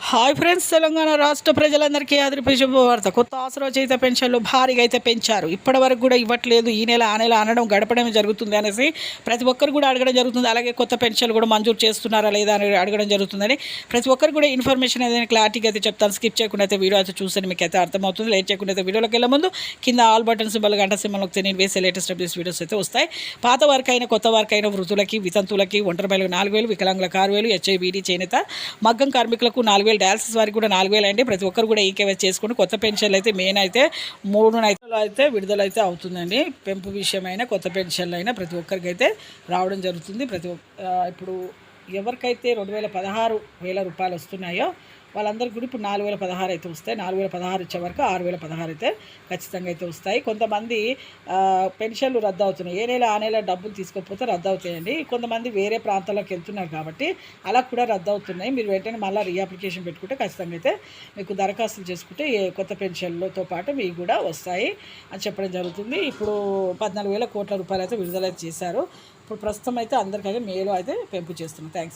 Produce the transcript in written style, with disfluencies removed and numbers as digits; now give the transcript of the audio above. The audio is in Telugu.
హాయ్ ఫ్రెండ్స్, తెలంగాణ రాష్ట్ర ప్రజలందరికీ ఆదరిపే శుభవార్త. కొత్త ఆసరా చేత పెన్షన్లు భారీగా అయితే పెంచారు. ఇప్పటి వరకు కూడా ఇవ్వట్లేదు, ఈ నెల ఆ నెల అనడం గడపడమే జరుగుతుంది అనేసి ప్రతి ఒక్కరు కూడా అడగడం జరుగుతుంది. అలాగే కొత్త పెన్షన్లు కూడా మంజూరు చేస్తున్నారా లేదా అని అడగడం జరుగుతుందని ప్రతి ఒక్కరు కూడా ఇన్ఫర్మేషన్ ఏదైనా క్లారిటీగా అయితే చెప్తాను. స్కిప్ చేయకుండా అయితే వీడియో అయితే చూస్తే మీకు అయితే అర్థమవుతుంది. లేట్ చేయకుండా అయితే వీడియోలోకి వెళ్ళే ముందు కింద ఆల్ బటన్ సింబల్ గంట సింబల్ వస్తే నేను వేసే లేటెస్ట్ అప్డేట్స్ వీడియోస్ అయితే వస్తాయి. పాత వారికైనా కొత్త వారికైనా వృద్ధులకి, వితంతులకి, ఒంటరి మహిళలకు 4,000, వికలాంగులకు 6,000, హెచ్ఐబీడీ చేనేత మగ్గం కార్మికులకు 4,000, డయాలసిస్ వారికి కూడా 4,000 అండి. ప్రతి ఒక్కరు కూడా ఈకేవైస్ చేసుకుని కొత్త పెన్షన్లు అయితే మెయిన్ అయితే 3 అయితే విడుదలైతే అవుతుందండి. పెంపు విషయమైన కొత్త పెన్షన్లు అయినా ప్రతి ఒక్కరికి అయితే రావడం జరుగుతుంది. ఇప్పుడు ఎవరికైతే 2016,000 రూపాయలు వస్తున్నాయో వాళ్ళందరికీ కూడా ఇప్పుడు 4,016 అయితే వస్తాయి. 4,016 ఇచ్చే వరకు 6,016 అయితే ఖచ్చితంగా అయితే వస్తాయి. కొంతమంది పెన్షన్లు రద్దు అవుతున్నాయి. ఏ నెల ఆ నెల డబ్బులు తీసుకోకపోతే రద్దు అవుతాయండి. కొంతమంది వేరే ప్రాంతాలకు వెళ్తున్నారు కాబట్టి అలా కూడా రద్దు అవుతున్నాయి. మీరు వెంటనే మళ్ళీ రీఅప్లికేషన్ పెట్టుకుంటే ఖచ్చితంగా అయితే మీకు దరఖాస్తులు చేసుకుంటే కొత్త పెన్షన్లతో పాటు మీకు కూడా వస్తాయి అని చెప్పడం జరుగుతుంది. ఇప్పుడు 14,000 కోట్ల రూపాయలు అయితే విడుదల చేశారు. ఇప్పుడు ప్రస్తుతం అయితే అందరికైతే మేలు అయితే పెంపు చేస్తున్నాం. థ్యాంక్స్.